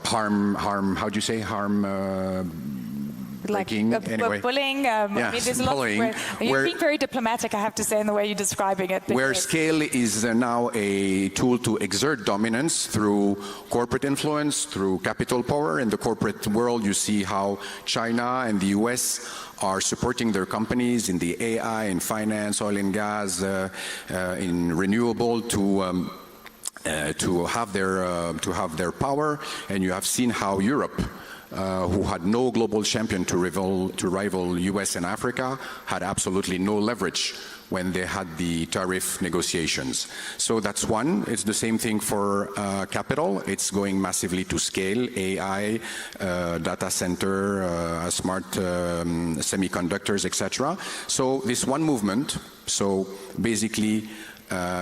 harm, how do you say, harm breaking, anyway. Bullying, yeah, I mean, there's a lot bullying. You're being very diplomatic, I have to say, in the way you're describing it. Where scale is now a tool to exert dominance through corporate influence, through capital power. In the corporate world, you see how China and the US are supporting their companies in the AI, in finance, oil and gas, in renewable to have their power. And you have seen how Europe, who had no global champion to rival US and Africa, had absolutely no leverage when they had the tariff negotiations. So that's one. It's the same thing for capital. It's going massively to scale, AI, data center, smart semiconductors, etc. So this one movement, so basically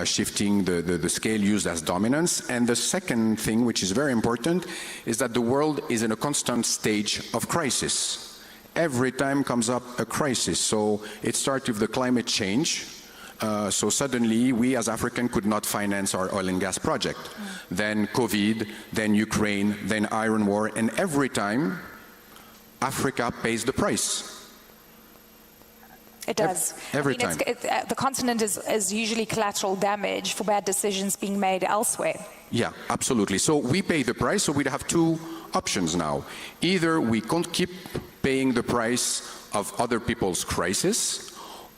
shifting the scale used as dominance. And the second thing, which is very important, is that the world is in a constant stage of crisis. Every time comes up a crisis. So it started with the climate change. So suddenly we as Africans could not finance our oil and gas project. Then COVID, then Ukraine, then Iran war, and every time Africa pays the price. It does. Every time. The continent is usually collateral damage for bad decisions being made elsewhere. Yeah, absolutely. So we pay the price, so we have two options now. Either we can't keep paying the price of other people's crisis,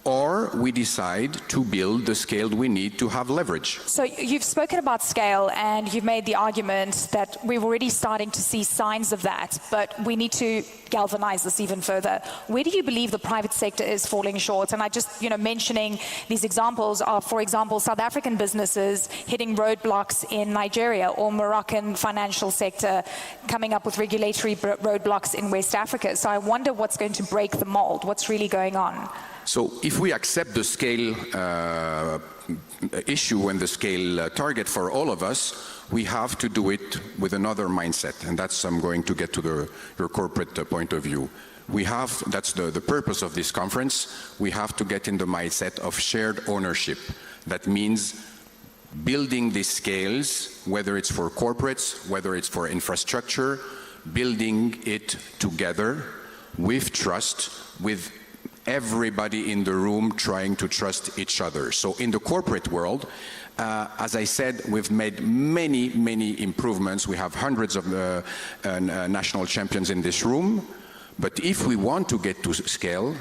or we decide to build the scale we need to have leverage. So you've spoken about scale and you've made the argument that we're already starting to see signs of that, but we need to galvanize this even further. Where do you believe the private sector is falling short? And I just, mentioning these examples of, for example, South African businesses hitting roadblocks in Nigeria, or Moroccan financial sector coming up with regulatory roadblocks in West Africa. So I wonder what's going to break the mold, what's really going on. So if we accept the scale issue and the scale target for all of us, we have to do it with another mindset. And that's, I'm going to get to your corporate point of view. That's the purpose of this conference, we have to get in the mindset of shared ownership. That means building these scales, whether it's for corporates, whether it's for infrastructure, building it together with trust, with everybody in the room trying to trust each other. So in the corporate world, as I said, we've made many improvements. We have hundreds of national champions in this room. But if we want to get to scale,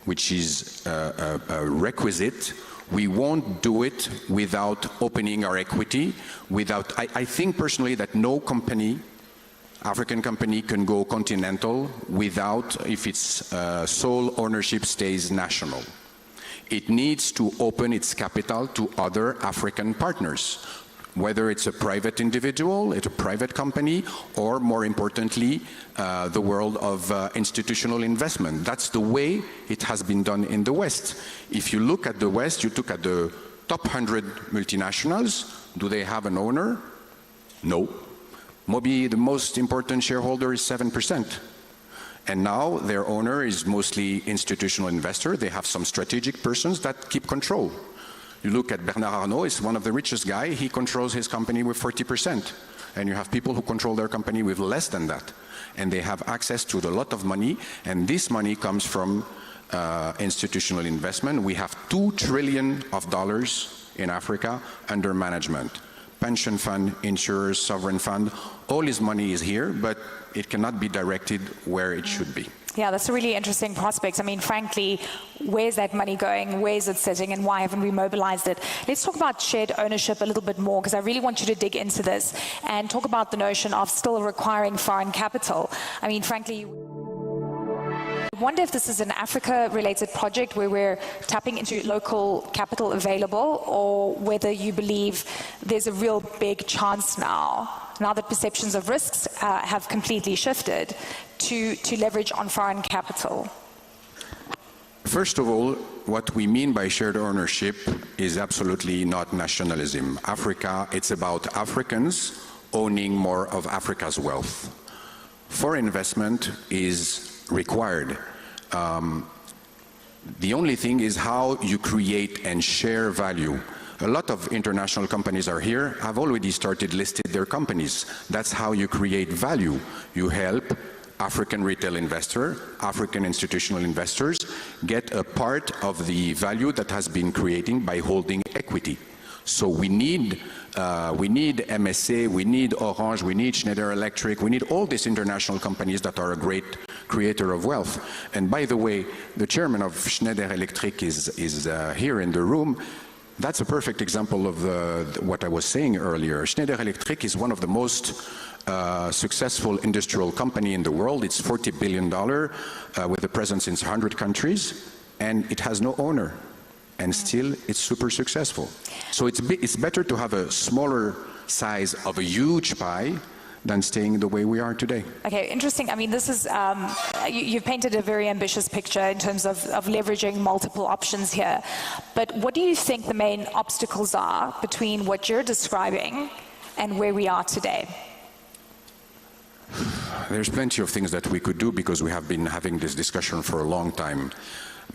which is a requisite, we won't do it without opening our equity, I think personally that no company, African company, can go continental if its sole ownership stays national. It needs to open its capital to other African partners, whether it's a private individual, it's a private company, or more importantly, the world of institutional investment. That's the way it has been done in the West. If you look at the West, you look at the top 100 multinationals, do they have an owner? No. Maybe the most important shareholder is 7%. And now their owner is mostly institutional investor. They have some strategic persons that keep control. You look at Bernard Arnault, is one of the richest guy. He controls his company with 40%. And you have people who control their company with less than that. And they have access to a lot of money. And this money comes from institutional investment. We have $2 trillion in Africa under management. Pension fund, insurers, sovereign fund, all his money is here, but it cannot be directed where it should be. Yeah, that's a really interesting prospect. I mean, frankly, where's that money going? Where's it sitting? And why haven't we mobilized it? Let's talk about shared ownership a little bit more, because I really want you to dig into this and talk about the notion of still requiring foreign capital. I mean, frankly, I wonder if this is an Africa-related project where we're tapping into local capital available, or whether you believe there's a real big chance now that perceptions of risks have completely shifted, to leverage on foreign capital. First of all, what we mean by shared ownership is absolutely not nationalism. Africa, it's about Africans owning more of Africa's wealth. Foreign investment is required. The only thing is how you create and share value. A lot of international companies are here, have already started listed their companies. That's how you create value. You help African retail investor, African institutional investors get a part of the value that has been created by holding equity. So we need MSA, we need Orange, we need Schneider Electric, we need all these international companies that are a great creator of wealth. And by the way, the chairman of Schneider Electric is here in the room. That's a perfect example of what I was saying earlier. Schneider Electric is one of the most successful industrial company in the world. It's $40 billion with a presence in 100 countries, and it has no owner. And still, it's super successful. So it's better to have a smaller size of a huge pie than staying the way we are today. Okay, interesting. I mean, this is, you've painted a very ambitious picture in terms of leveraging multiple options here. But what do you think the main obstacles are between what you're describing and where we are today? There's plenty of things that we could do because we have been having this discussion for a long time.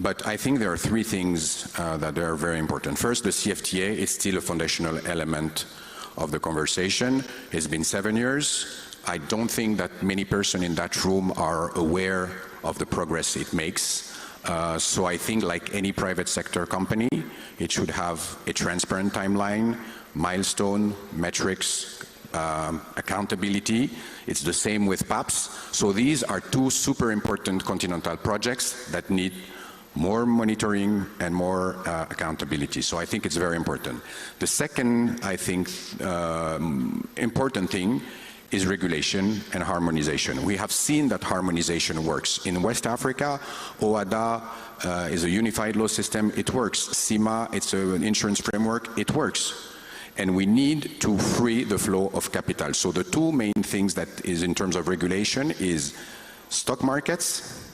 But I think there are three things that are very important. First, the CFTA is still a foundational element of the conversation. It's been 7 years. I don't think that many persons in that room are aware of the progress it makes. So I think like any private sector company, it should have a transparent timeline, milestone, metrics, accountability. It's the same with PAPS. So these are two super important continental projects that need more monitoring and more accountability. So I think it's very important. The second, I think, important thing is regulation and harmonization. We have seen that harmonization works. In West Africa, OADA is a unified law system. It works. CIMA, it's an insurance framework. It works. And we need to free the flow of capital. So the two main things that is in terms of regulation is stock markets,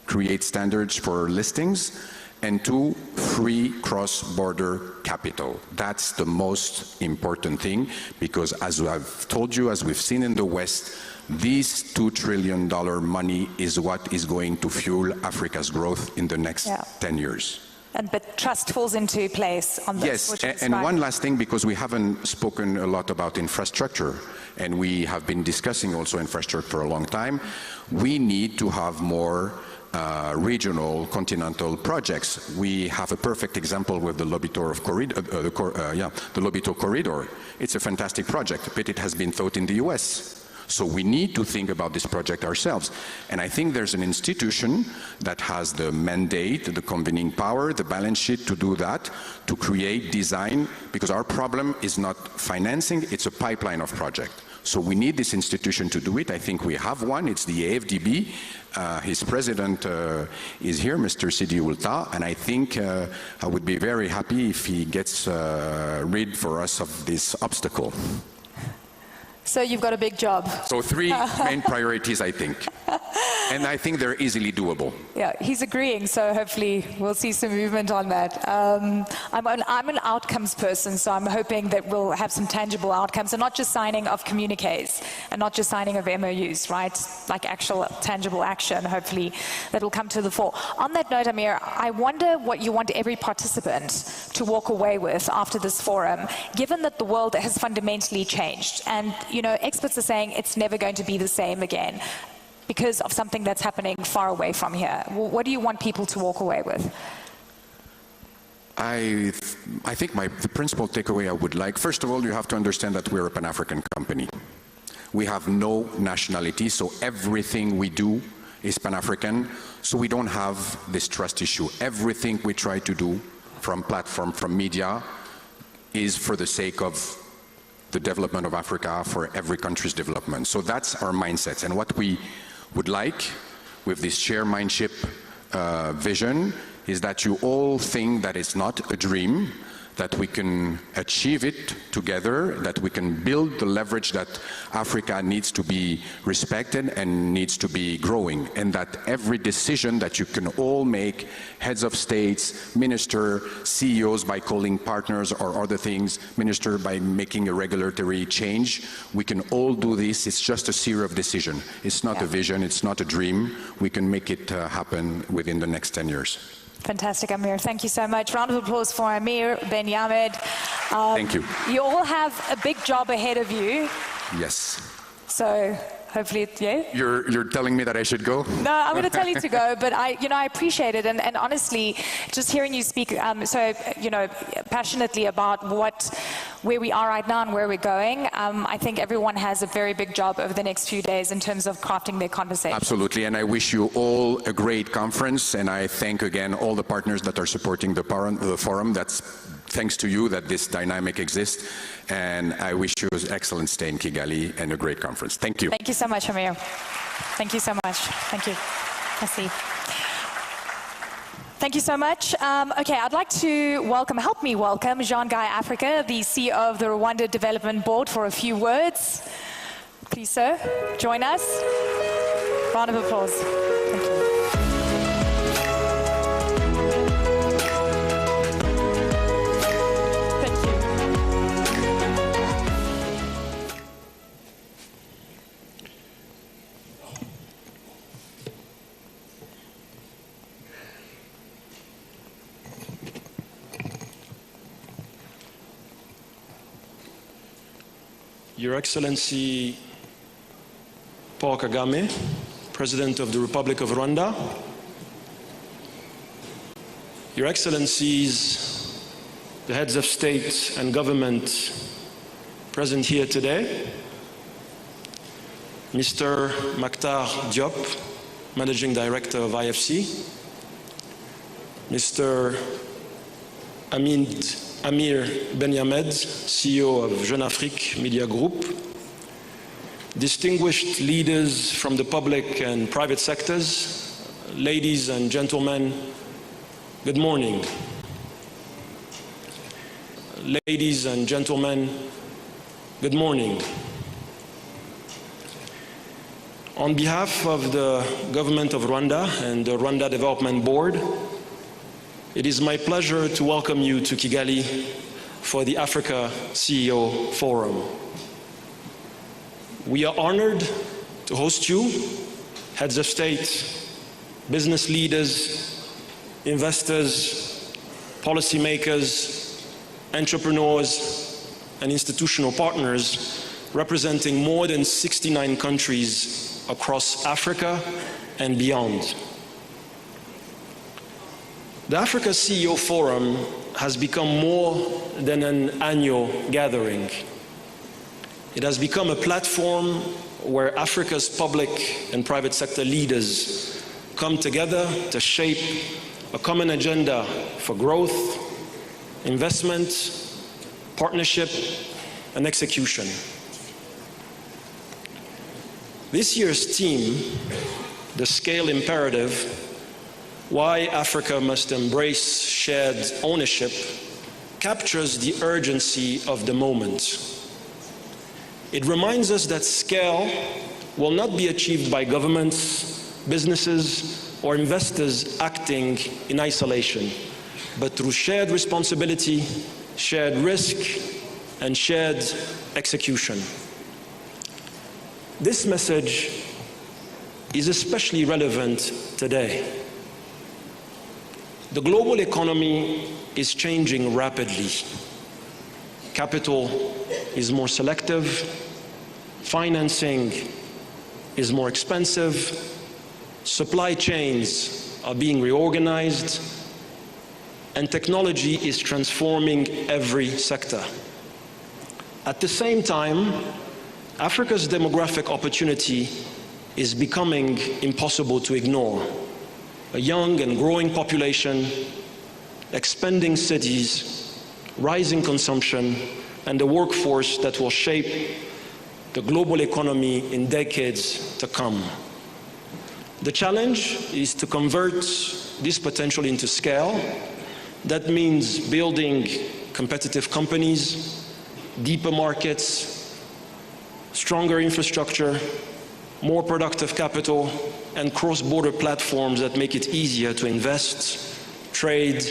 create standards for listings, and two, free cross-border capital. That's the most important thing because as I've told you, as we've seen in the West, this $2 trillion money is what is going to fuel Africa's growth in the next 10 years. But trust falls into place on this. Yes, and one last thing, because we haven't spoken a lot about infrastructure, and we have been discussing also infrastructure for a long time. We need to have more regional, continental projects. We have a perfect example with the Lobito corridor. It's a fantastic project, but it has been thought in the US. So we need to think about this project ourselves. And I think there's an institution that has the mandate, the convening power, the balance sheet to do that, to create design, because our problem is not financing, it's a pipeline of project. So we need this institution to do it. I think we have one. It's the AFDB. His president is here, Mr. Sidi Oulta, and I think I would be very happy if he gets rid for us of this obstacle. So you've got a big job. So three main priorities, I think. And I think they're easily doable. Yeah, he's agreeing, so hopefully we'll see some movement on that. I'm an outcomes person, so I'm hoping that we'll have some tangible outcomes, and not just signing of communiques, and not just signing of MOUs, right? Like actual tangible action, hopefully, that will come to the fore. On that note, Amir, I wonder what you want every participant to walk away with after this forum, given that the world has fundamentally changed, and you know, experts are saying it's never going to be the same again because of something that's happening far away from here. What do you want people to walk away with? I think the principal takeaway I would like, first of all, you have to understand that we're a Pan-African company. We have no nationality, so everything we do is Pan-African, so we don't have this trust issue. Everything we try to do from platform, from media, is for the sake of the development of Africa, for every country's development. So that's our mindset. And what we would like with this share mindship vision is that you all think that it's not a dream, that we can achieve it together, that we can build the leverage that Africa needs to be respected and needs to be growing, and that every decision that you can all make, heads of states, minister, CEOs by calling partners or other things, minister by making a regulatory change, we can all do this. It's just a series of decisions. It's not a vision, it's not a dream. We can make it happen within the next 10 years. Fantastic, Amir. Thank you so much. Round of applause for Amir Ben-Yamed. Thank you. You all have a big job ahead of you. Yes. So hopefully, yeah? You're telling me that I should go? No, I'm going to tell you to go, but I appreciate it. And honestly, just hearing you speak passionately about where we are right now and where we're going, I think everyone has a very big job over the next few days in terms of crafting their conversation. Absolutely, and I wish you all a great conference, and I thank again all the partners that are supporting the forum. That's thanks to you that this dynamic exists, and I wish you an excellent stay in Kigali and a great conference. Thank you. Thank you so much, Amir. Thank you so much. Thank you. Merci. Thank you so much. Okay, I'd like to help me welcome Jean-Guy Africa, the CEO of the Rwanda Development Board, for a few words. Please, sir, join us. Round of applause. Thank you. Your Excellency Paul Kagame, President of the Republic of Rwanda, Your Excellencies, the heads of state and government present here today, Mr. Maktar Diop, Managing Director of IFC, Mr. Amir Ben-Yamed, CEO of Jeune Afrique Media Group, distinguished leaders from the public and private sectors, ladies and gentlemen, good morning. Ladies and gentlemen, good morning. On behalf of the government of Rwanda and the Rwanda Development Board, it is my pleasure to welcome you to Kigali for the Africa CEO Forum. We are honored to host you, heads of state, business leaders, investors, policymakers, entrepreneurs, and institutional partners representing more than 69 countries across Africa and beyond. The Africa CEO Forum has become more than an annual gathering. It has become a platform where Africa's public and private sector leaders come together to shape a common agenda for growth, investment, partnership, and execution. This year's theme, the scale imperative, why Africa must embrace shared ownership, captures the urgency of the moment. It reminds us that scale will not be achieved by governments, businesses, or investors acting in isolation, but through shared responsibility, shared risk, and shared execution. This message is especially relevant today. The global economy is changing rapidly. Capital is more selective, financing is more expensive, supply chains are being reorganized, and technology is transforming every sector. At the same time, Africa's demographic opportunity is becoming impossible to ignore. A young and growing population, expanding cities, rising consumption, and a workforce that will shape the global economy in decades to come. The challenge is to convert this potential into scale. That means building competitive companies, deeper markets, stronger infrastructure, more productive capital, and cross-border platforms that make it easier to invest, trade,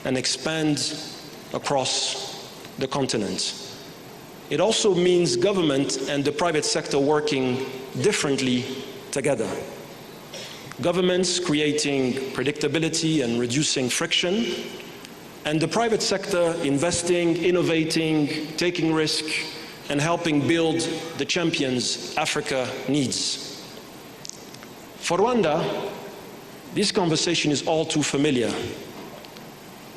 and expand across the continent. It also means government and the private sector working differently together. governments creating predictability and reducing friction, and the private sector investing, innovating, taking risk, and helping build the champions Africa needs. For Rwanda, this conversation is all too familiar.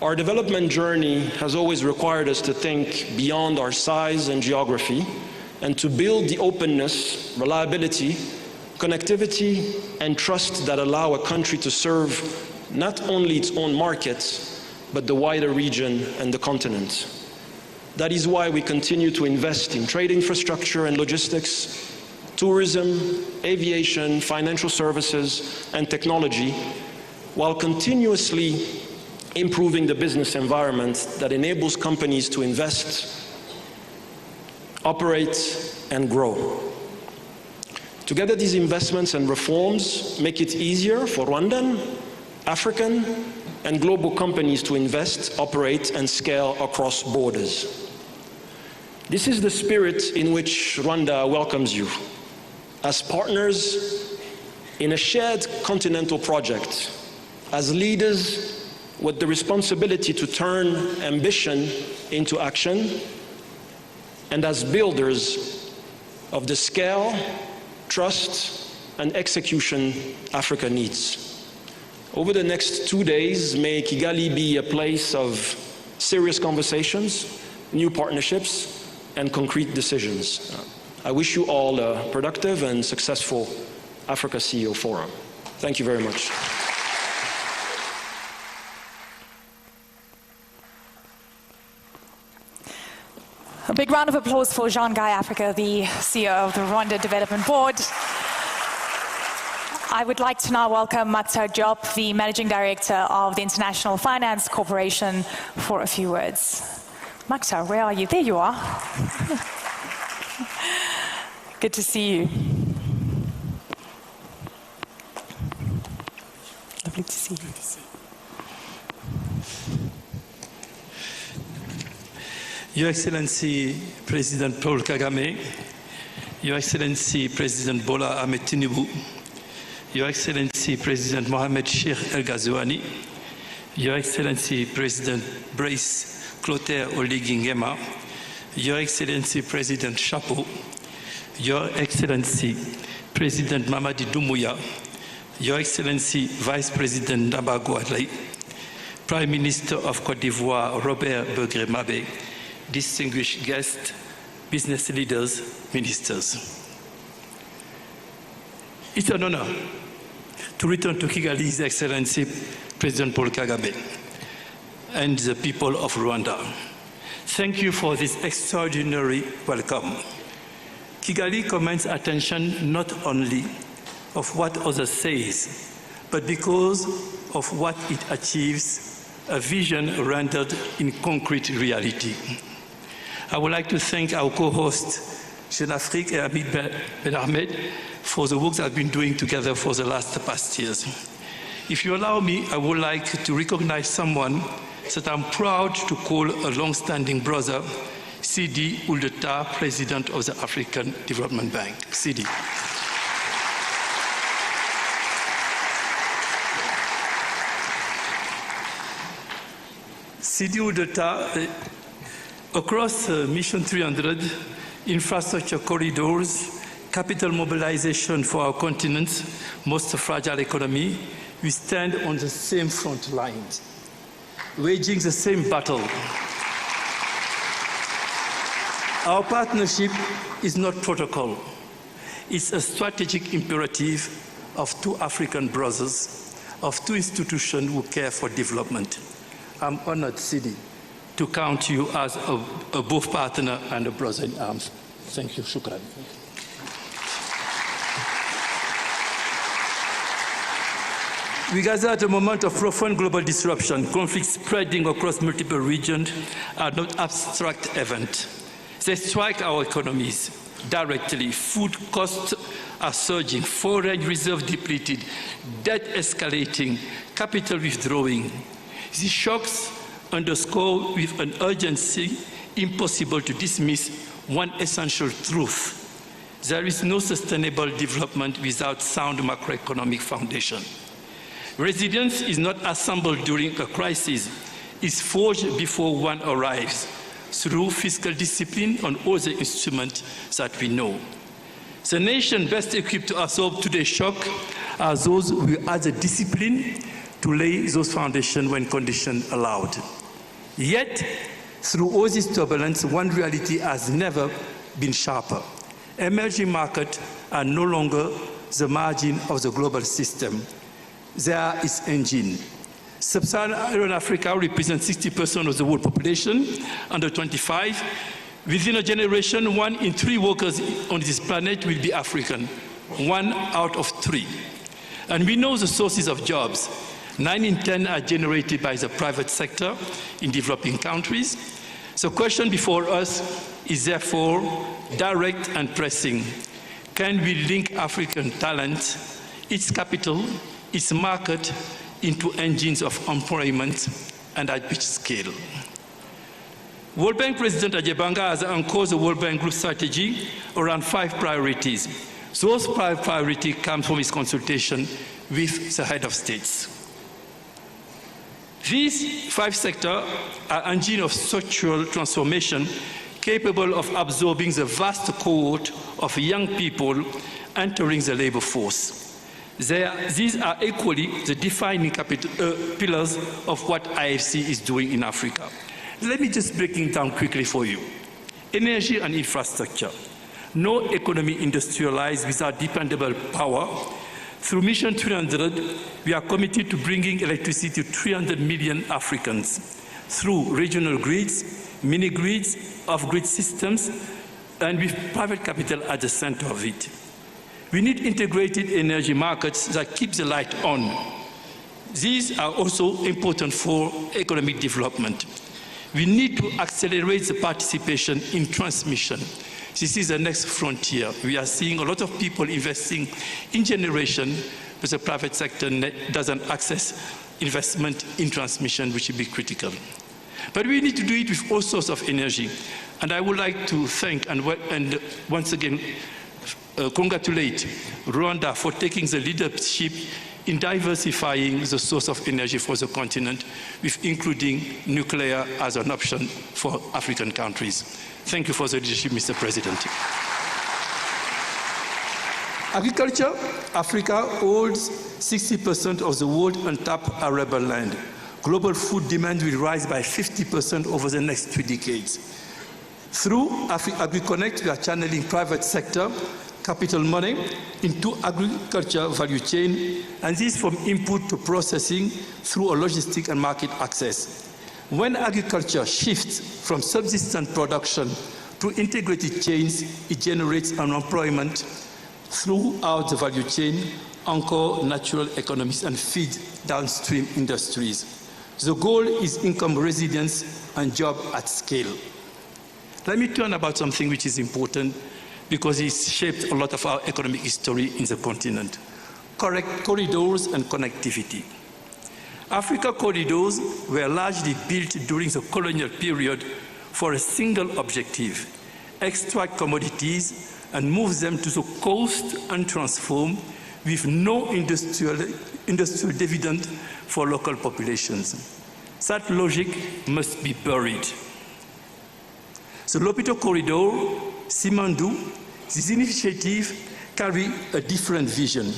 Our development journey has always required us to think beyond our size and geography and to build the openness, reliability, connectivity, and trust that allow a country to serve not only its own markets, but the wider region and the continent. That is why we continue to invest in trade infrastructure and logistics, tourism, aviation, financial services, and technology, while continuously improving the business environment that enables companies to invest, operate, and grow. Together, these investments and reforms make it easier for Rwandan, African, and global companies to invest, operate, and scale across borders. This is the spirit in which Rwanda welcomes you, as partners in a shared continental project, as leaders with the responsibility to turn ambition into action, and as builders of the scale, trust, and execution Africa needs. Over the next 2 days, may Kigali be a place of serious conversations, new partnerships, and concrete decisions. I wish you all a productive and successful Africa CEO Forum. Thank you very much. A big round of applause for Jean-Guy Africa, the CEO of the Rwanda Development Board. I would like to now welcome Makhtar Diop, the Managing Director of the International Finance Corporation, for a few words. Makhtar, where are you? There you are. Good to see you. Lovely to see you. Your Excellency President Paul Kagame, Your Excellency President Bola Ahmed Tinubu, Your Excellency President Mohamed Sheikh El Ghazouani, Your Excellency President Brice Clotaire Oligui Nguema, Your Excellency President Chapo, Your Excellency President Mamadi Doumbouya, Your Excellency Vice President Ndabagou Adlai, Prime Minister of Côte d'Ivoire Robert Begré-Mabé, distinguished guests, business leaders, ministers. It's an honor to return to Kigali, His Excellency President Paul Kagame and the people of Rwanda. Thank you for this extraordinary welcome. Kigali commands attention not only of what others say, but because of what it achieves, a vision rendered in concrete reality. I would like to thank our co-hosts, Jeune Afrique and Hamid Ben Ahmed, for the work I've been doing together for the past years. If you allow me, I would like to recognize someone that I'm proud to call a long-standing brother, Sidi Ould Tah, President of the African Development Bank. Sidi. Sidi Ould Tah, across Mission 300, infrastructure corridors, capital mobilization for our continent's most fragile economy, we stand on the same front lines, waging the same battle. Our partnership is not protocol. It's a strategic imperative of two African brothers, of two institutions who care for development. I'm honored, Sidi, to count you as a both partner and a brother in arms. Thank you. Shukran. We gather at a moment of profound global disruption. Conflicts spreading across multiple regions are not abstract events. They strike our economies directly. Food costs are surging, foreign reserves depleted, debt escalating, capital withdrawing. These shocks underscore with an urgency impossible to dismiss one essential truth. There is no sustainable development without sound macroeconomic foundation. Resilience is not assembled during a crisis, it's forged before one arrives through fiscal discipline and all the instruments that we know. The nation best equipped to absorb today's shock are those who have the discipline to lay those foundations when conditions allowed. Yet, through all this turbulence, one reality has never been sharper. Emerging markets are no longer the margin of the global system. They are its engine. Sub-Saharan Africa represents 60% of the world population, under 25. Within a generation, 1 in 3 workers on this planet will be African, 1 out of 3. And we know the sources of jobs. 9 in 10 are generated by the private sector in developing countries. The question before us is therefore direct and pressing. Can we link African talent, its capital, its market into engines of employment and at which scale? World Bank President Ajebanga has anchored the World Bank Group strategy around 5 priorities. Those 5 priorities come from his consultation with the head of states. These 5 sectors are engines of structural transformation capable of absorbing the vast cohort of young people entering the labor force. These are equally the defining pillars of what IFC is doing in Africa. Let me just break it down quickly for you. Energy and infrastructure. No economy industrialized without dependable power. Through Mission 300, we are committed to bringing electricity to 300 million Africans through regional grids, mini-grids, off-grid systems, and with private capital at the center of it. We need integrated energy markets that keep the light on. These are also important for economic development. We need to accelerate the participation in transmission. This is the next frontier. We are seeing a lot of people investing in generation, but the private sector doesn't access investment in transmission, which will be critical. But we need to do it with all sorts of energy. And I would like to thank and once again congratulate Rwanda for taking the leadership in diversifying the source of energy for the continent, with including nuclear as an option for African countries. Thank you for the leadership, Mr. President. Agriculture, Africa holds 60% of the world untapped arable land. Global food demand will rise by 50% over the next 2 decades. Through AgriConnect, we are channeling private sector capital money into agriculture value chain, and this from input to processing through a logistic and market access. When agriculture shifts from subsistence production to integrated chains, it generates unemployment throughout the value chain, anchor natural economies, and feed downstream industries. The goal is income resilience and job at scale. Let me turn about something which is important because it's shaped a lot of our economic history in the continent. Corridors and connectivity. Africa corridors were largely built during the colonial period for a single objective: extract commodities and move them to the coast and transform with no industrial dividend for local populations. That logic must be buried. The Lopito Corridor, Simandu, this initiative carry a different vision.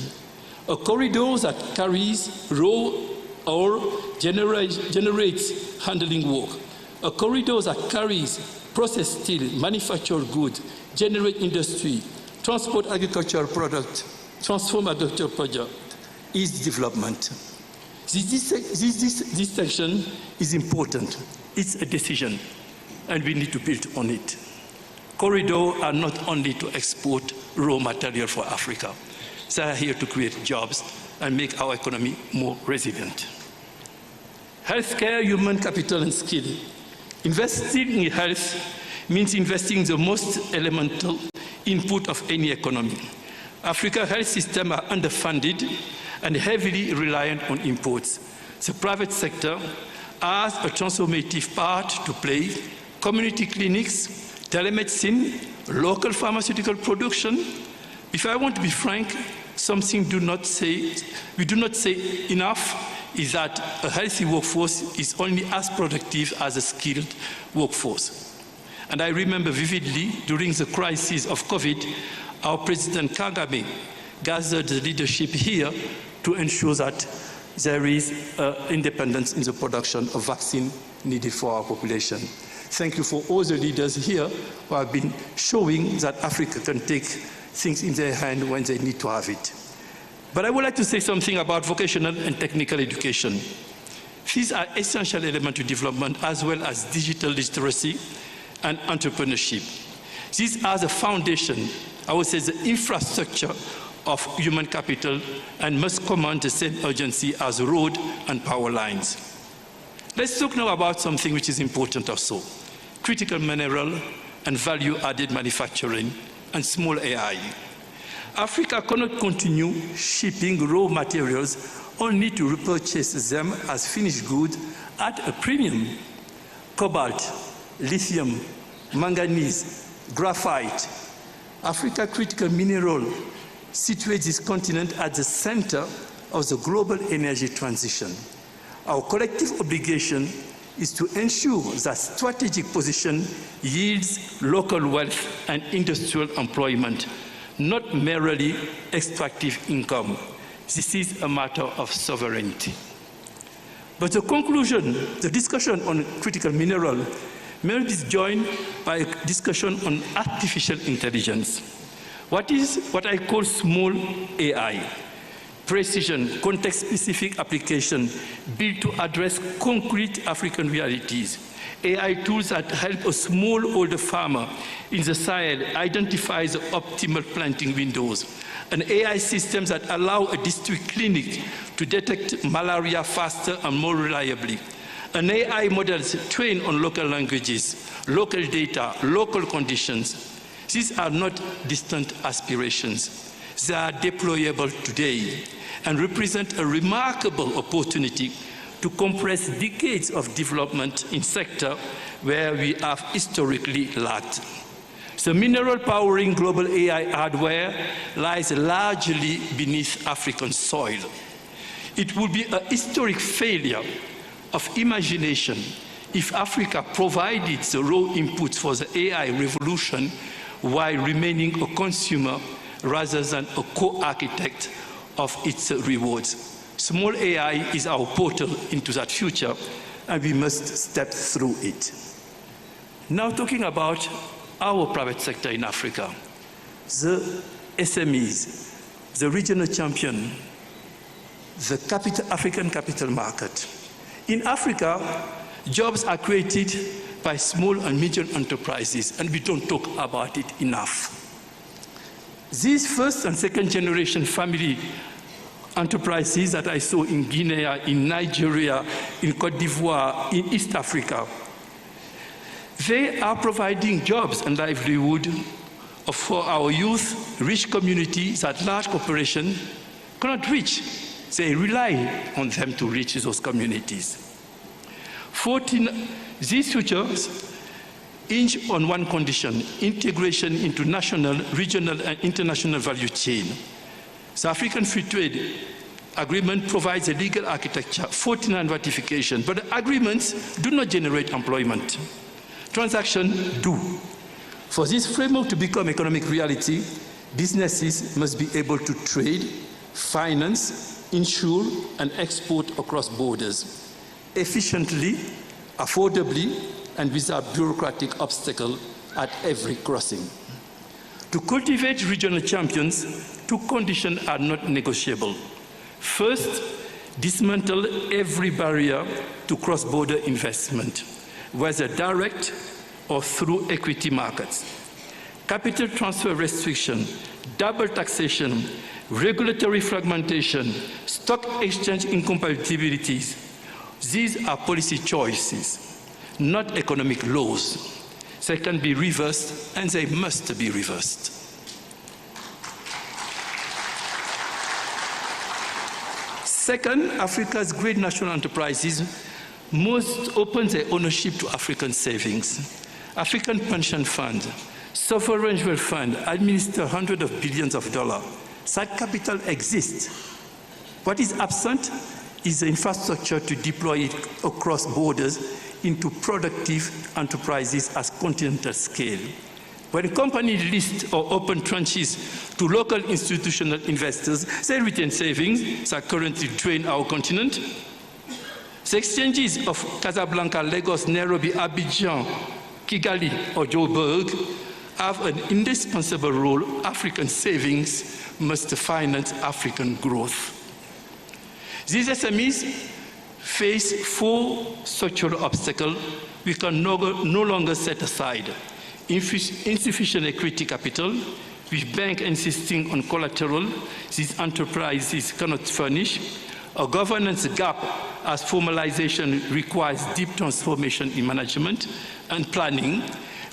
A corridor that carries raw or generates handling work. A corridor that carries processed steel, manufactured goods, generate industry, transport agricultural product, transform agricultural product is development. This section is important. It's a decision, and we need to build on it. Corridors are not only to export raw material for Africa. They are here to create jobs and make our economy more resilient. Healthcare, human capital, and skill. Investing in health means investing in the most elemental input of any economy. Africa's health systems are underfunded and heavily reliant on imports. The private sector has a transformative part to play. Community clinics, telemedicine, local pharmaceutical production. If I want to be frank, something we do not say enough is that a healthy workforce is only as productive as a skilled workforce. And I remember vividly during the crisis of COVID, our President Kagame gathered the leadership here to ensure that there is independence in the production of vaccine needed for our population. Thank you for all the leaders here who have been showing that Africa can take things in their hand when they need to have it. But I would like to say something about vocational and technical education. These are essential elements to development as well as digital literacy and entrepreneurship. These are the foundation, I would say the infrastructure of human capital and must command the same urgency as road and power lines. Let's talk now about something which is important also, critical mineral and value-added manufacturing and small AI. Africa cannot continue shipping raw materials only to repurchase them as finished goods at a premium. Cobalt, lithium, manganese, graphite, Africa critical mineral situates this continent at the center of the global energy transition. Our collective obligation is to ensure that strategic position yields local wealth and industrial employment, not merely extractive income. This is a matter of sovereignty. But the conclusion, the discussion on critical mineral may be joined by a discussion on artificial intelligence. What I call small AI, precision, context-specific application built to address concrete African realities. AI tools that help a smallholder farmer in the Sahel identify the optimal planting windows. An AI system that allow a district clinic to detect malaria faster and more reliably. An AI model trained on local languages, local data, local conditions. These are not distant aspirations. They are deployable today and represent a remarkable opportunity to compress decades of development in sector where we have historically lagged. The mineral powering global AI hardware lies largely beneath African soil. It would be a historic failure of imagination if Africa provided the raw inputs for the AI revolution while remaining a consumer rather than a co-architect of its rewards. Small AI is our portal into that future, and we must step through it. Now talking about our private sector in Africa, the SMEs, the regional champion, the African capital market. In Africa, jobs are created by small and medium enterprises, and we don't talk about it enough. These first and second generation family enterprises that I saw in Guinea, in Nigeria, in Côte d'Ivoire, in East Africa, they are providing jobs and livelihood for our youth, rich communities that large corporations cannot reach. They rely on them to reach those communities. These futures hinge on one condition: integration into national, regional, and international value chain. The African Free Trade Agreement provides a legal architecture, 49 ratification, but the agreements do not generate employment. Transactions do. For this framework to become economic reality, businesses must be able to trade, finance, insure, and export across borders, efficiently, affordably, and without bureaucratic obstacle at every crossing. To cultivate regional champions, two conditions are not negotiable. First, dismantle every barrier to cross-border investment, whether direct or through equity markets. Capital transfer restriction, double taxation, regulatory fragmentation, stock exchange incompatibilities. These are policy choices, not economic laws. They can be reversed, and they must be reversed. Second, Africa's great national enterprises must open their ownership to African savings, African pension funds, Sovereign wealth funds administer hundreds of billions of dollars. Such capital exists. What is absent is the infrastructure to deploy it across borders into productive enterprises at continental scale. When companies list or open tranches to local institutional investors, they retain savings that currently drain our continent. The exchanges of Casablanca, Lagos, Nairobi, Abidjan, Kigali, or Joburg have an indispensable role. African savings must finance African growth. These SMEs face 4 structural obstacles we can no longer set aside. Insufficient equity capital, with banks insisting on collateral these enterprises cannot furnish. A governance gap, as formalization requires deep transformation in management and planning.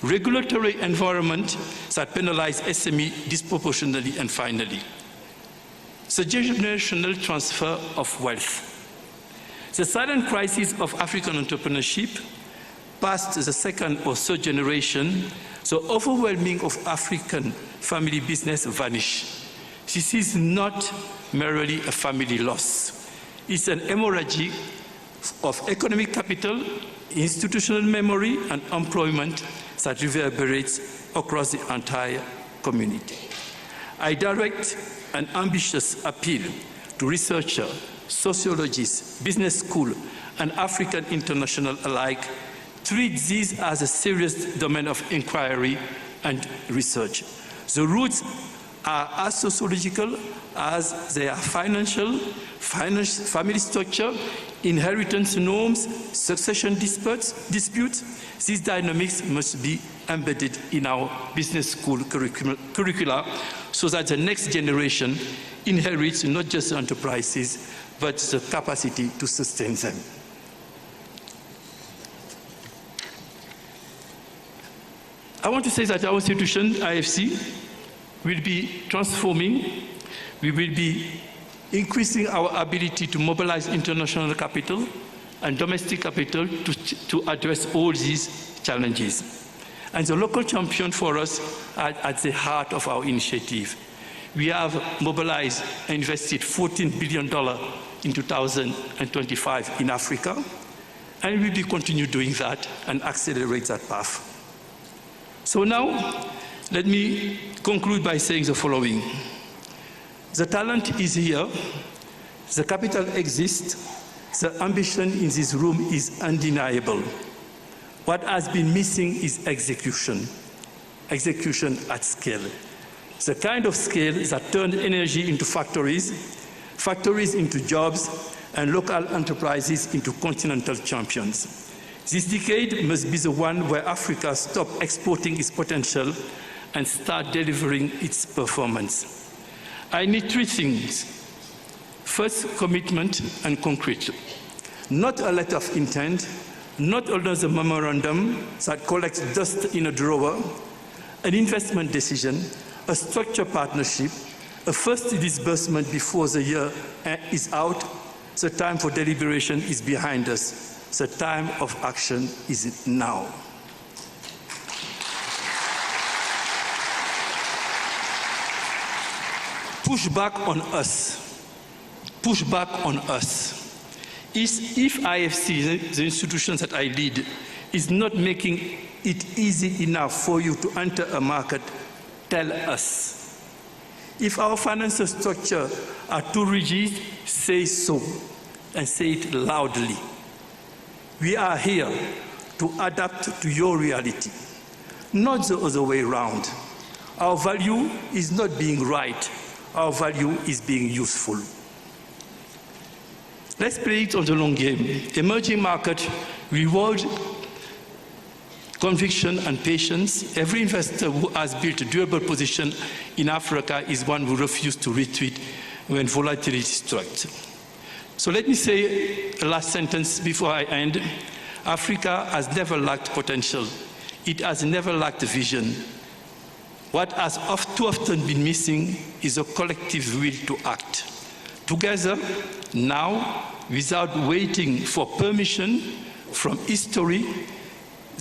Regulatory environment that penalize SME disproportionately. And finally, the generational transfer of wealth. The silent crisis of African entrepreneurship, past the second or third generation, the overwhelming of African family business vanish. This is not merely a family loss. It's an hemorrhage of economic capital, institutional memory, and employment that reverberates across the entire community. I direct an ambitious appeal to researchers, sociologists, business schools, and African international alike. Treat these as a serious domain of inquiry and research. The roots are as sociological as they are financial, family structure, inheritance norms, succession disputes. These dynamics must be embedded in our business school curricula so that the next generation inherits not just enterprises, but the capacity to sustain them. I want to say that our institution, IFC, will be transforming. We will be increasing our ability to mobilize international capital and domestic capital to address all these challenges. And the local champion for us are at the heart of our initiative. We have mobilized and invested $14 billion in 2025 in Africa, and we will continue doing that and accelerate that path. So now, let me conclude by saying the following. The talent is here, the capital exists, the ambition in this room is undeniable. What has been missing is execution at scale. The kind of scale that turns energy into factories, factories into jobs, and local enterprises into continental champions. This decade must be the one where Africa stops exporting its potential and starts delivering its performance. I need 3 things. First, commitment and concrete. Not a letter of intent, not another memorandum that collects dust in a drawer, an investment decision, a structured partnership, a first disbursement before the year is out. The time for deliberation is behind us. The time of action is now. Push back on us. Push back on us. If IFC, the institutions that I lead, is not making it easy enough for you to enter a market, tell us. If our financial structure are too rigid, say so, and say it loudly. We are here to adapt to your reality, not the other way around. Our value is not being right. Our value is being useful. Let's play it on the long game. Emerging markets reward conviction and patience. Every investor who has built a durable position in Africa is one who refuses to retreat when volatility strikes. So let me say a last sentence before I end. Africa has never lacked potential. It has never lacked vision. What has too often been missing is a collective will to act. Together, now, without waiting for permission from history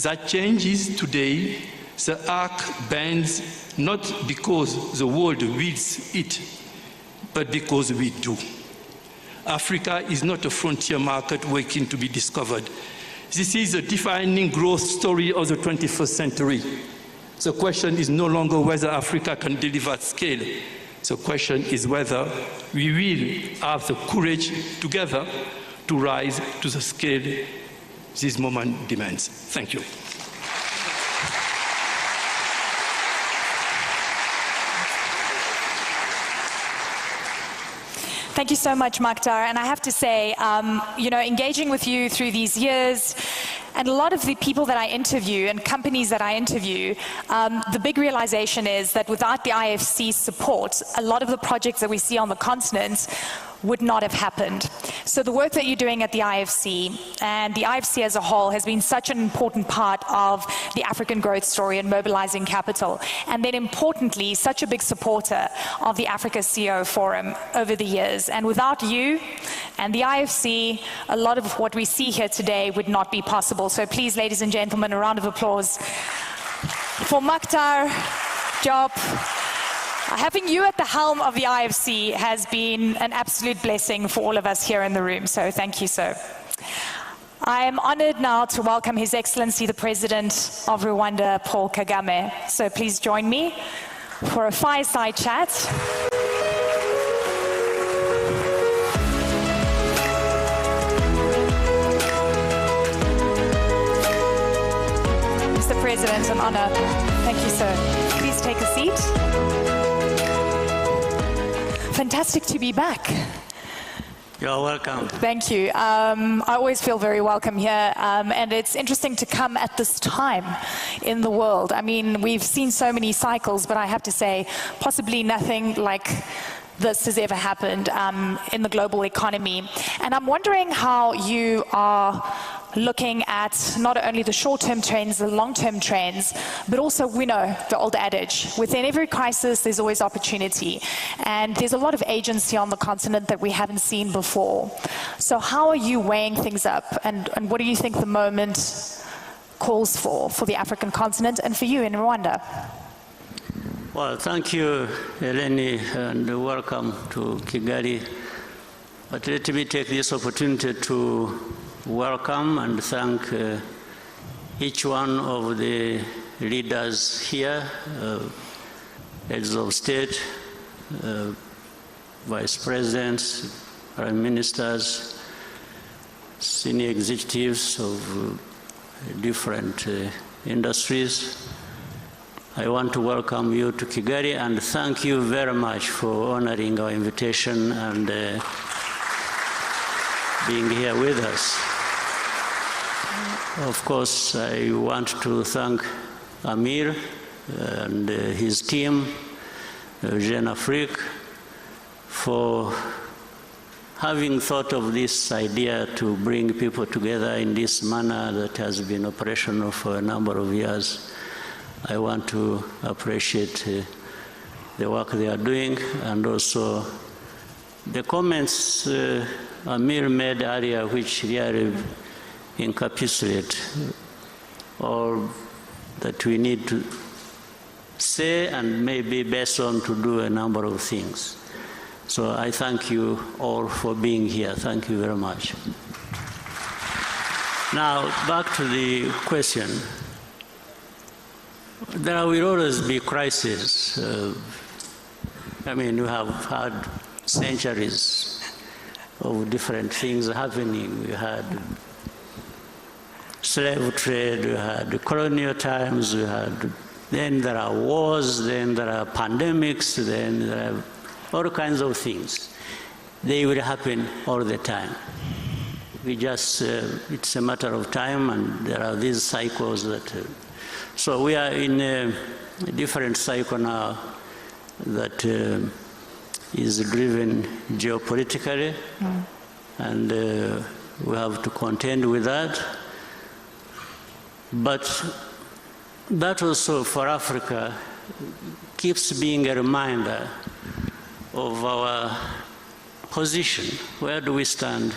that changes today, The arc bends not because the world wills it, but because we do. Africa is not a frontier market waiting to be discovered. This is a defining growth story of the 21st century. The question is no longer whether Africa can deliver at scale. The question is whether we will have the courage together to rise to the scale this moment demands. Thank you. Thank you so much, Maktar. And I have to say, engaging with you through these years, and a lot of the people that I interview and companies that I interview, the big realization is that without the IFC's support, a lot of the projects that we see on the continent would not have happened. So the work that you're doing at the IFC and the IFC as a whole has been such an important part of the African growth story and mobilizing capital. And then importantly, such a big supporter of the Africa CEO Forum over the years. And without you and the IFC, a lot of what we see here today would not be possible. So please, ladies and gentlemen, a round of applause for Maktar, Job. Having you at the helm of the IFC has been an absolute blessing for all of us here in the room, so thank you, sir. I am honored now to welcome His Excellency the President of Rwanda, Paul Kagame. So please join me for a fireside chat. Mr. President, an honor. Thank you, sir. Please take a seat. Fantastic to be back. You're welcome. Thank you. I always feel very welcome here, and it's interesting to come at this time in the world. I mean, we've seen so many cycles, but I have to say, possibly nothing like this has ever happened in the global economy. And I'm wondering how you are looking at not only the short-term trends, the long-term trends, but also, we know the old adage, within every crisis there's always opportunity, and there's a lot of agency on the continent that we haven't seen before. So how are you weighing things up, and what do you think the moment calls for the African continent and for you in Rwanda? Well, thank you, Eleni, and welcome to Kigali. But let me take this opportunity to welcome and thank each one of the leaders here, heads of state, vice presidents, prime ministers, senior executives of different industries. I want to welcome you to Kigali and thank you very much for honoring our invitation and being here with us. Of course, I want to thank Amir and his team, Jeune Afrique, for having thought of this idea to bring people together in this manner that has been operational for a number of years. I want to appreciate the work they are doing, and also the comments Amir made earlier, which really encapsulate all that we need to say and maybe based on to do a number of things. So I thank you all for being here. Thank you very much. Now, back to the question. There will always be crises. I mean, we have had centuries of different things happening. We had slave trade, we had colonial times, then there are wars, then there are pandemics, then there are all kinds of things. They will happen all the time. We just, it's a matter of time, and there are these cycles that, so we are in a different cycle now that is driven geopolitically, and we have to contend with that. But that also for Africa keeps being a reminder of our position. Where do we stand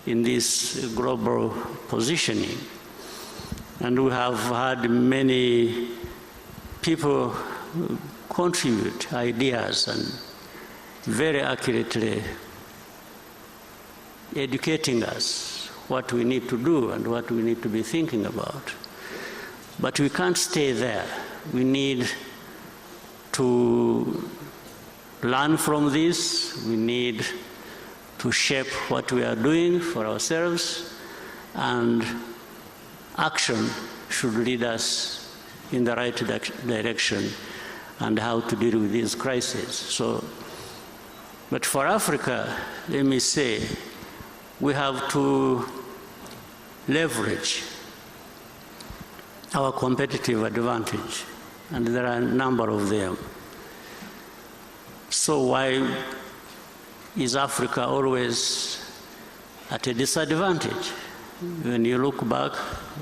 in this global positioning? And we have had many people contribute ideas and very accurately educating us what we need to do and what we need to be thinking about. But we can't stay there. We need to learn from this. We need to shape what we are doing for ourselves, and action should lead us in the right direction and how to deal with these crises. So, but for Africa, let me say, we have to leverage our competitive advantage, and there are a number of them. So why is Africa always at a disadvantage? When you look back,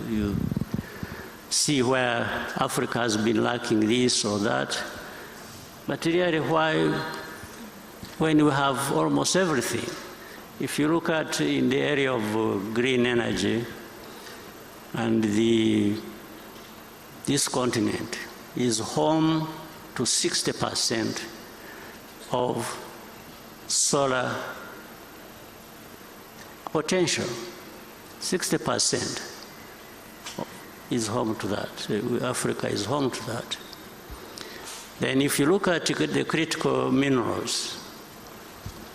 you see where Africa has been lacking this or that. But really, why, when we have almost everything? If you look at in the area of green energy, and this continent is home to 60% of solar potential. 60% is home to that. Africa is home to that. Then if you look at the critical minerals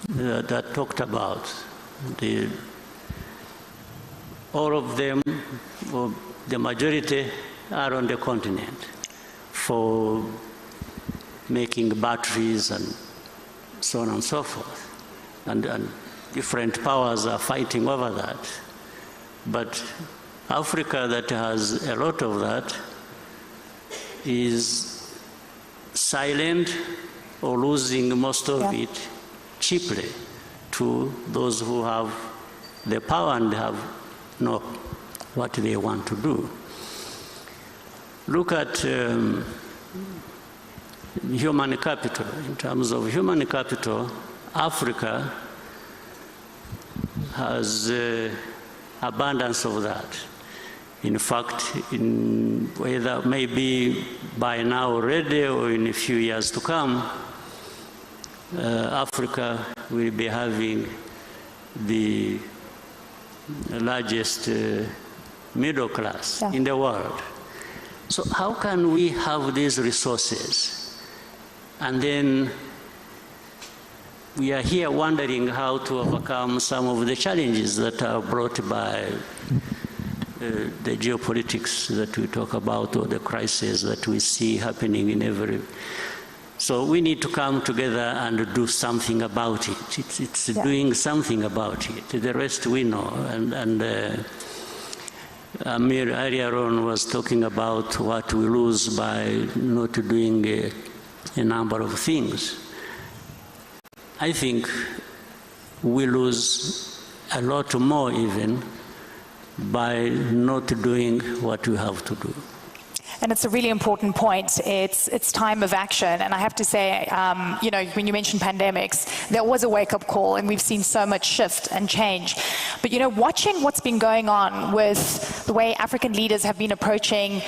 that I talked about, all of them, or the majority, are on the continent for making batteries and so on and so forth. And different powers are fighting over that. But Africa, that has a lot of that, is silent or losing most of it cheaply to those who have the power and know what they want to do. Look at human capital. In terms of human capital, Africa has abundance of that. In fact, whether maybe by now already or in a few years to come, Africa will be having the largest middle class in the world. So how can we have these resources and then we are here wondering how to overcome some of the challenges that are brought by the geopolitics that we talk about, or the crises that we see happening in every. So we need to come together and do something about it. It's doing something about it. The rest we know. And Amir earlier on was talking about what we lose by not doing a number of things. I think we lose a lot more even by not doing what we have to do. And it's a really important point. It's time of action. And I have to say, you know, when you mention pandemics, there was a wake-up call, and we've seen so much shift and change. But, you know, watching what's been going on with the way African leaders have been approaching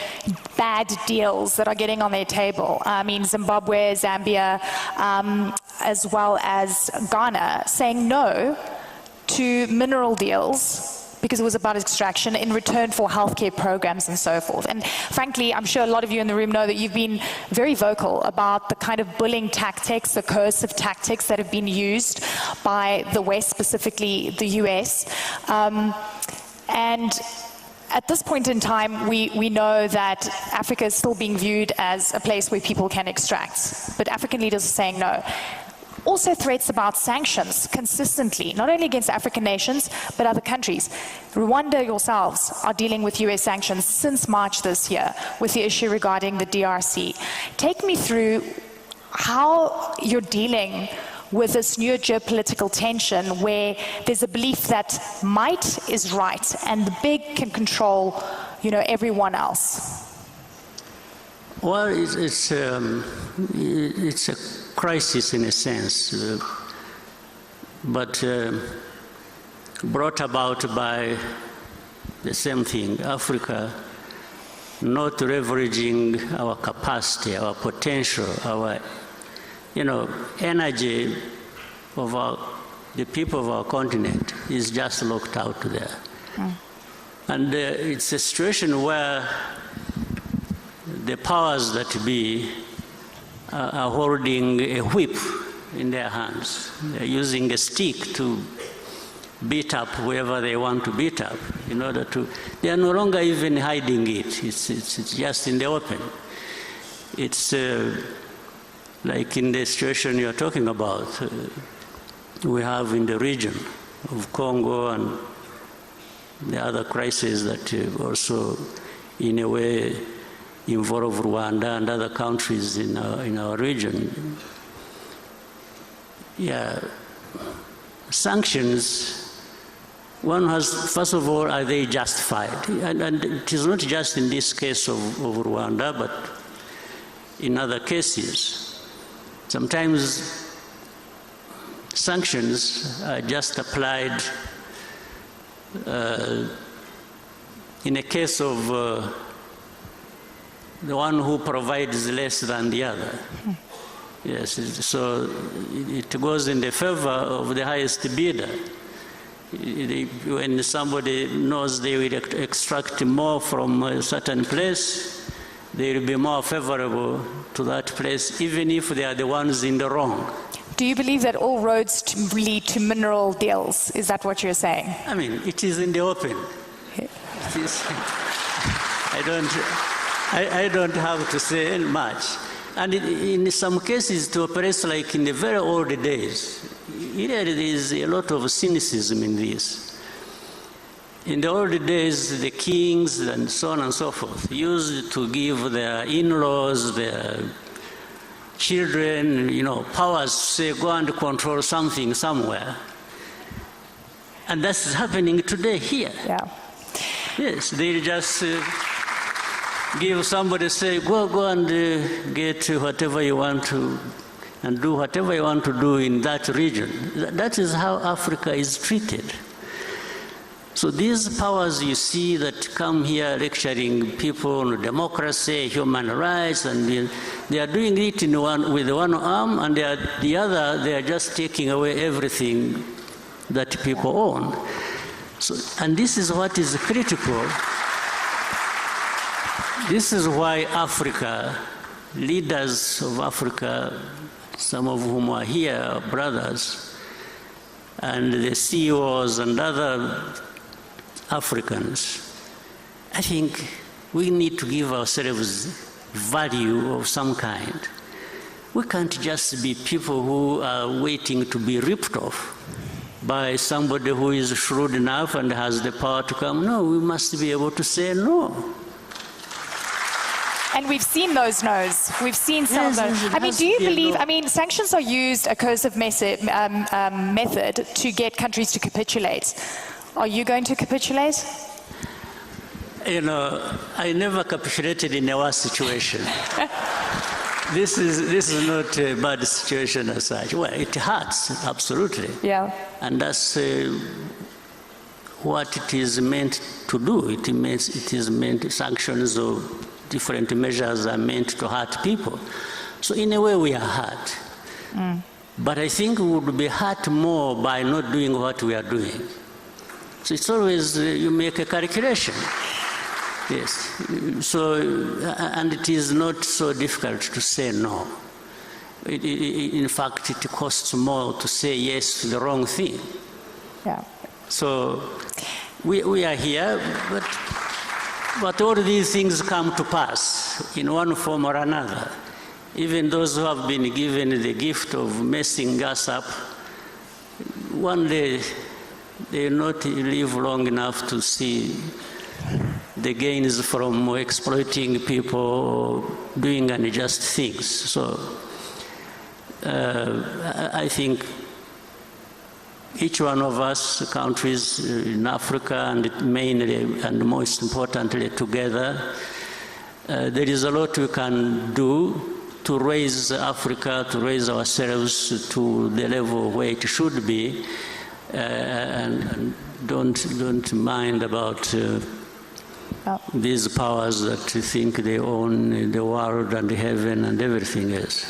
bad deals that are getting on their table. I mean, Zimbabwe, Zambia, as well as Ghana, saying no to mineral deals because it was about extraction in return for healthcare programs and so forth. And frankly, I'm sure a lot of you in the room know that you've been very vocal about the kind of bullying tactics, the coercive tactics that have been used by the West, specifically the US. And at this point in time, we know that Africa is still being viewed as a place where people can extract, but African leaders are saying no. Also threats about sanctions consistently, not only against African nations, but other countries. Rwanda yourselves are dealing with US sanctions since March this year with the issue regarding the DRC. Take me through how you're dealing with this new geopolitical tension where there's a belief that might is right and the big can control, you know, everyone else. Well, it's a crisis in a sense, but brought about by the same thing. Africa not leveraging our capacity, our potential, our, energy of the people of our continent is just locked out there. And it's a situation where the powers that be are holding a whip in their hands. They're using a stick to beat up whoever they want to beat up in order to, they are no longer even hiding it. It's just in the open. It's like in the situation you're talking about, we have in the region of Congo and the other crises that also in a way involve Rwanda and other countries in our region. Yeah, sanctions, one has, first of all, are they justified? And it is not just in this case of Rwanda, but in other cases. Sometimes sanctions are just applied in a case of the one who provides less than the other. Yes, so it goes in the favor of the highest bidder. When somebody knows they will extract more from a certain place, they will be more favorable to that place, even if they are the ones in the wrong. Do you believe that all roads lead to mineral deals? Is that what you're saying? I mean, it is in the open. It is, I don't have to say much. And in some cases, it operates like in the very old days. There is a lot of cynicism in this. In the old days, the kings and so on and so forth used to give their in-laws, their children, powers to say, go and control something somewhere. And that's happening today here. Yeah. Yes, they just give somebody, say, go and get whatever you want to, and do whatever you want to do in that region. That is how Africa is treated. So these powers you see that come here lecturing people on democracy, human rights, and they are doing it with one arm, and the other, they are just taking away everything that people own. So, and this is what is critical. This is why Africa, leaders of Africa, some of whom are here, are brothers, and the CEOs and other Africans, I think we need to give ourselves value of some kind. We can't just be people who are waiting to be ripped off by somebody who is shrewd enough and has the power to come. No, we must be able to say no. And we've seen those no's. We've seen some of those. I mean, do you believe, sanctions are used, a coercive method to get countries to capitulate. Are you going to capitulate? I never capitulated in a war situation. This is not a bad situation as such. Well, it hurts, absolutely. Yeah. And that's what it is meant to do. It is meant, sanctions or different measures are meant to hurt people. So in a way we are hurt. But I think we would be hurt more by not doing what we are doing. So it's always, you make a calculation. Yes. So, and it is not so difficult to say no. In fact, it costs more to say yes to the wrong thing. Yeah. So we are here, but all these things come to pass in one form or another. Even those who have been given the gift of messing us up, one day they will not live long enough to see the gains from exploiting people, doing unjust things. So I think each one of us, countries in Africa, and mainly and most importantly together, there is a lot we can do to raise Africa, to raise ourselves to the level where it should be, and don't mind about these powers that think they own the world and heaven and everything else.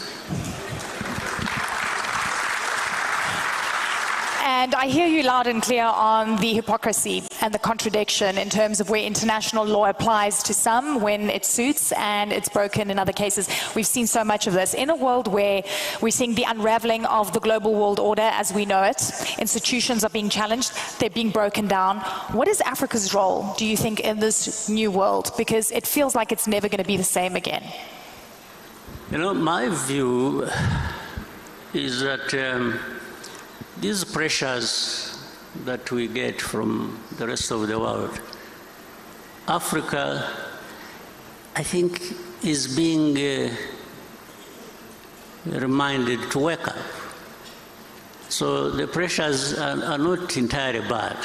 And I hear you loud and clear on the hypocrisy and the contradiction in terms of where international law applies to some when it suits and it's broken in other cases. We've seen so much of this. In a world where we're seeing the unraveling of the global world order as we know it, institutions are being challenged, they're being broken down. What is Africa's role, do you think, in this new world? Because it feels like it's never going to be the same again. You know, my view is that these pressures that we get from the rest of the world, Africa, I think, is being reminded to wake up. So the pressures are not entirely bad.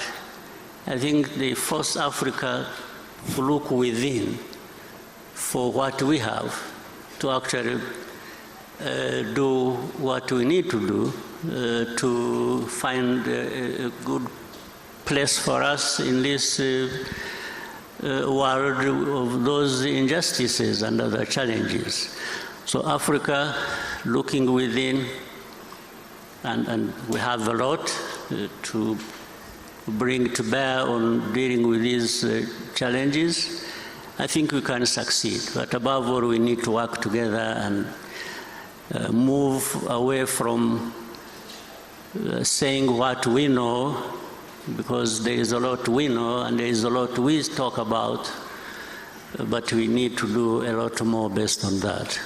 I think they force Africa to look within for what we have to actually do what we need to do to find a good place for us in this world of those injustices and other challenges. So Africa looking within, and we have a lot to bring to bear on dealing with these challenges. I think we can succeed, but above all we need to work together and move away from saying what we know, because there is a lot we know and there is a lot we talk about, but we need to do a lot more based on that.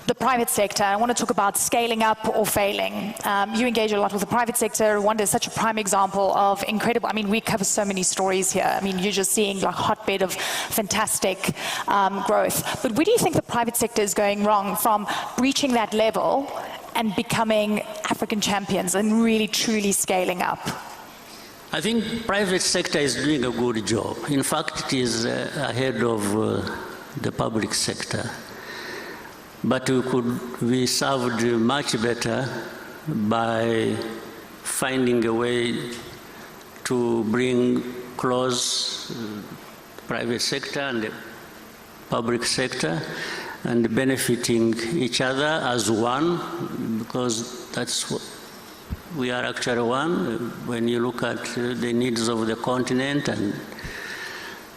The private sector, I want to talk about scaling up or failing. You engage a lot with the private sector. Rwanda is such a prime example of incredible, I mean, we cover so many stories here. I mean, you're just seeing like hotbed of fantastic growth. But where do you think the private sector is going wrong from reaching that level and becoming African champions and really truly scaling up? I think private sector is doing a good job. In fact, it is ahead of the public sector. But we could be served much better by finding a way to bring close private sector and the public sector and benefiting each other as one, because that's what we are actually one when you look at the needs of the continent. And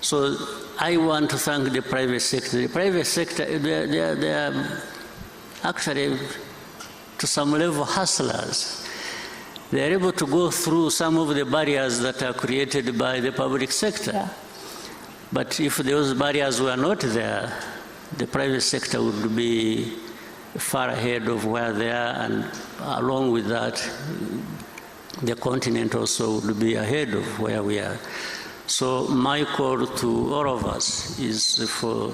so I want to thank the private sector. The private sector, they are actually, to some level, hustlers. They are able to go through some of the barriers that are created by the public sector. Yeah. But if those barriers were not there, the private sector would be far ahead of where they are, and along with that, the continent also would be ahead of where we are. So my call to all of us is for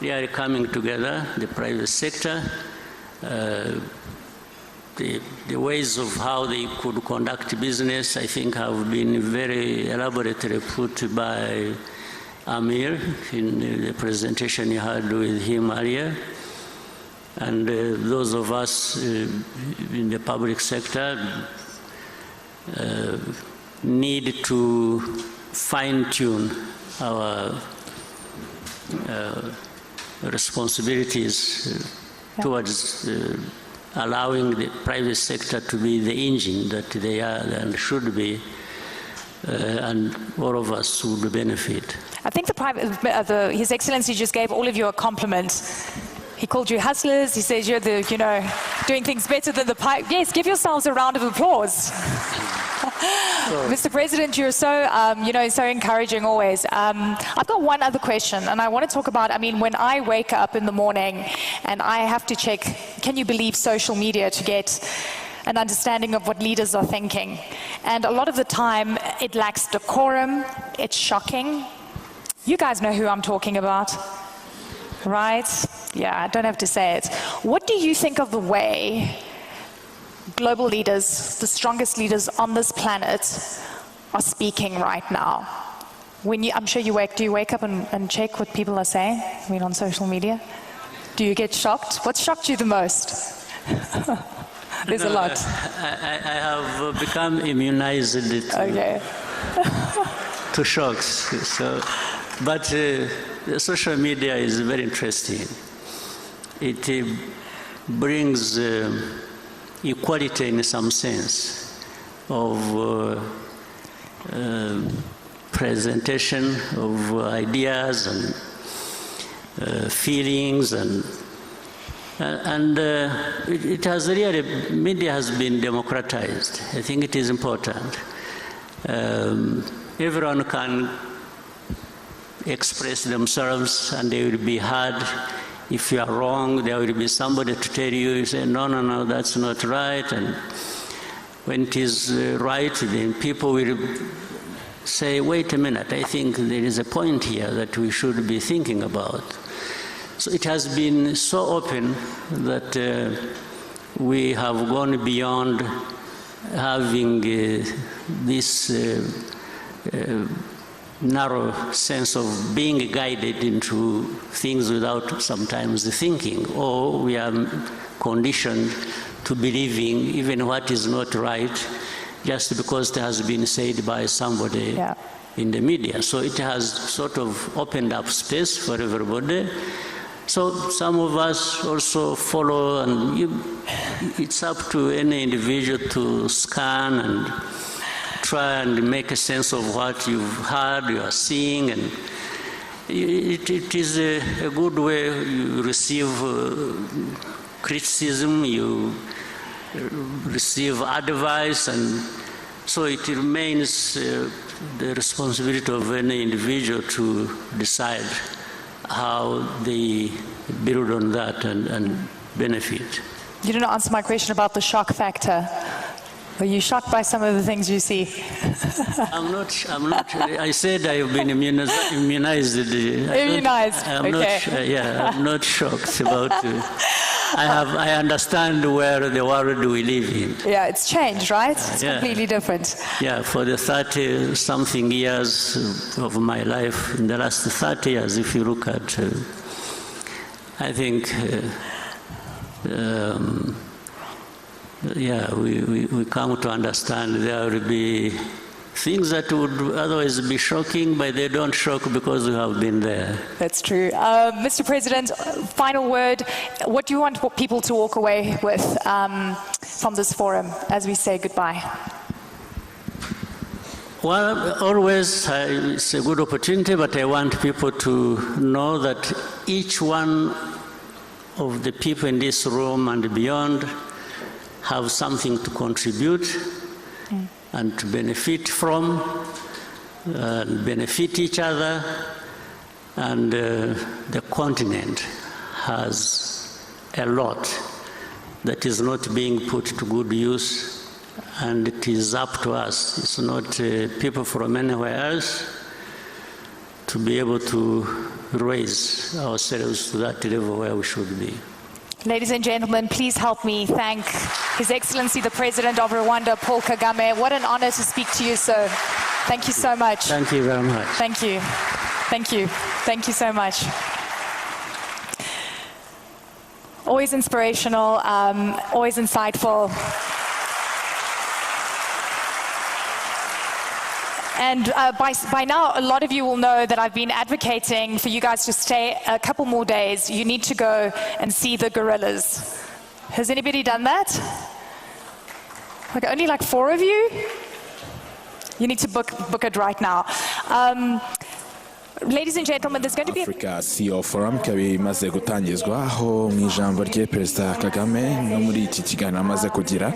really coming together, the private sector, the ways of how they could conduct business, I think, have been very elaborately put by Amir in the presentation you had with him earlier. And those of us in the public sector need to fine-tune our responsibilities towards allowing the private sector to be the engine that they are and should be, and all of us would benefit. I think His Excellency just gave all of you a compliment. He called you hustlers. He says you're the, doing things better than the pipe. Yes, give yourselves a round of applause. Mr. President, you're so, so encouraging always. I've got one other question, and I want to talk about, when I wake up in the morning and I have to check, can you believe social media to get an understanding of what leaders are thinking? And a lot of the time, it lacks decorum. It's shocking. You guys know who I'm talking about, right? Yeah, I don't have to say it. What do you think of the way global leaders, the strongest leaders on this planet, are speaking right now? I'm sure do you wake up and check what people are saying, on social media? Do you get shocked? What shocked you the most? There's a lot. I have become immunized to shocks. So But the social media is very interesting. It brings equality in some sense of presentation of ideas and feelings, and it has really, media has been democratized. I think it is important. Everyone can express themselves and they will be heard. If you are wrong, there will be somebody to tell you, you say, no, no, no, that's not right. And when it is right, then people will say, wait a minute, I think there is a point here that we should be thinking about. So it has been so open that we have gone beyond having this narrow sense of being guided into things without sometimes thinking, or we are conditioned to believing even what is not right just because it has been said by somebody in the media. So it has sort of opened up space for everybody. So some of us also follow, and it's up to any individual to scan and try and make a sense of what you've heard, you are seeing, and it is a good way. You receive criticism, you receive advice, and so it remains the responsibility of any individual to decide how they build on that and benefit. You didn't answer my question about the shock factor. Are you shocked by some of the things you see? I'm not, I said I've been immunized. Immunized, okay. I'm not shocked about I understand where the world we live in. Yeah, it's changed, right? It's completely different. Yeah, for the 30-something years of my life, in the last 30 years, if you look at, I think, we come to understand there will be things that would otherwise be shocking, but they don't shock because we have been there. That's true. Mr. President, final word. What do you want people to walk away with from this forum as we say goodbye? Well, always it's a good opportunity, but I want people to know that each one of the people in this room and beyond have something to contribute and to benefit from, benefit each other, and the continent has a lot that is not being put to good use, and it is up to us. It's not people from anywhere else to be able to raise ourselves to that level where we should be. Ladies and gentlemen, please help me thank His Excellency the President of Rwanda, Paul Kagame. What an honor to speak to you, sir. Thank you so much. Thank you very much. Thank you. Thank you. Thank you so much. Always inspirational, always insightful. And by now, a lot of you will know that I've been advocating for you guys to stay a couple more days. You need to go and see the gorillas. Has anybody done that? Okay, only like 4 of you? You need to book it right now. Ladies and gentlemen, there's going to be Africa CEO Forum ikaba imaze gutangizwa, aho mu ijambo rye Perezida Kagame no muri iki kiganiro amaze kugira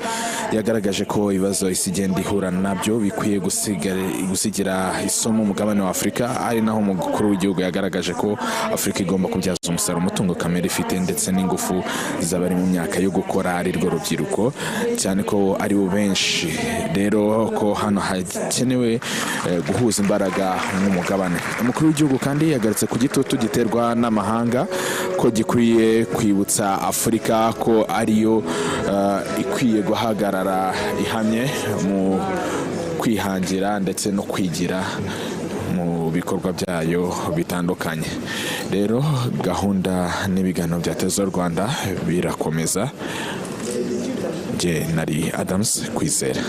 yagaragaje ko ibibazo isi igenda ihura nabyo bikwiye gusigira isomo umugabane wa Afurika, ari naho umukuru w'igihugu yagaragaje ko Afurika igomba kubyaza umusaruro umutungo kamere ifite ndetse n'ingufu z'abari mu myaka yo gukora ari rwo rubyiruko, cyane ko ari bo benshi. Rero ko hano hakenewe guhuza imbaraga nk'umugabane. Umukuru w'igihugu kandi yagarutse ku gitutu giterwa n'amahanga ko gikwiye kwibutsa Afurika ko ariyo ikwiye guhagarara ihamye mu kwihangira ndetse no kwigira mu bikorwa byayo bitandukanye. Rero gahunda n'ibiganiro bya Tezo Rwanda birakomeza. Je nari Adams Kwizera.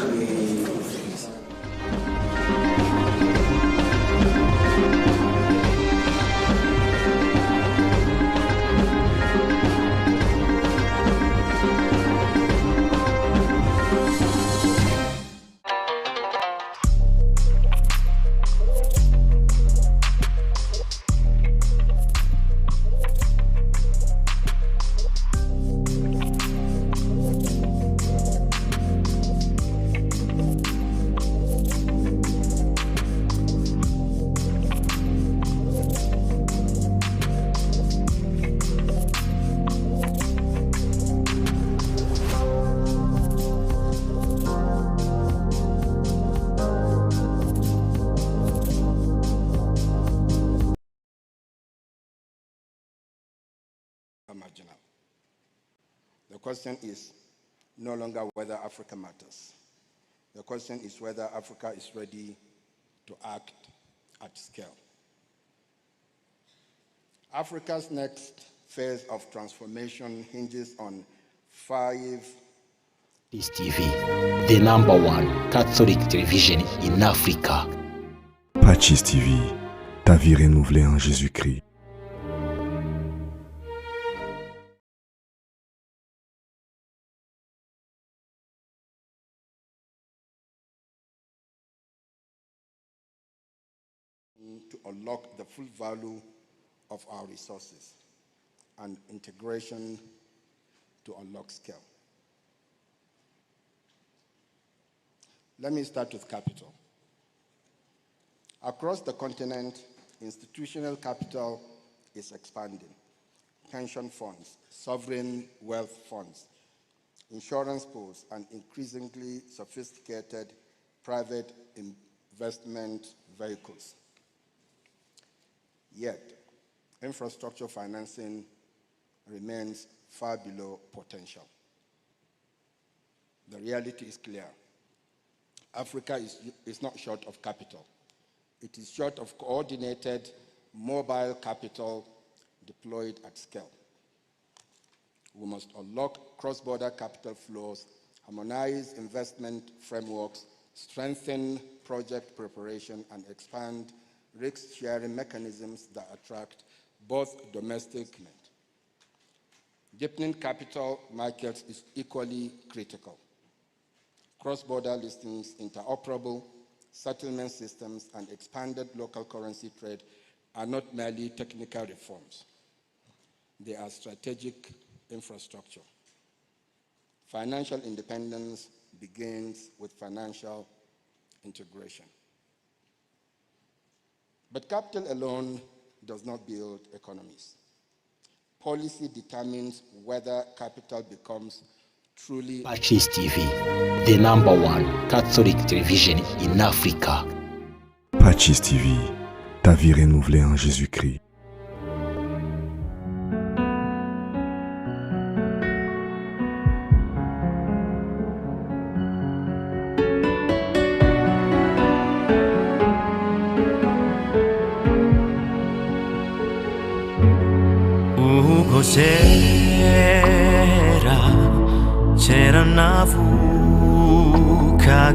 question is no longer whether Africa matters. The question is whether Africa is ready to act at scale. Africa's next phase of transformation hinges on 5 PACIS TV, the #1 Catholic television in Africa. PACIS TV, ta vie renouvelée en Jésus-Christ. To unlock the full value of our resources and integration to unlock scale. Let me start with capital. Across the continent, institutional capital is expanding. Pension funds, sovereign wealth funds, insurance pools, and increasingly sophisticated private investment vehicles. Yet, infrastructure financing remains far below potential. The reality is clear. Africa is not short of capital. It is short of coordinated mobile capital deployed at scale. We must unlock cross-border capital flows, harmonize investment frameworks, strengthen project preparation, and expand risk-sharing mechanisms that attract both domestic and foreign. Deepening capital markets is equally critical. Cross-border listings, interoperable settlement systems, and expanded local currency trade are not merely technical reforms. They are strategic infrastructure. Financial independence begins with financial integration. But capital alone does not build economies. Policy determines whether capital becomes truly... PACIS TV, the #1 Catholic television in Africa. PACIS TV, ta vie renouvelée en Jésus-Christ. C'era una fuga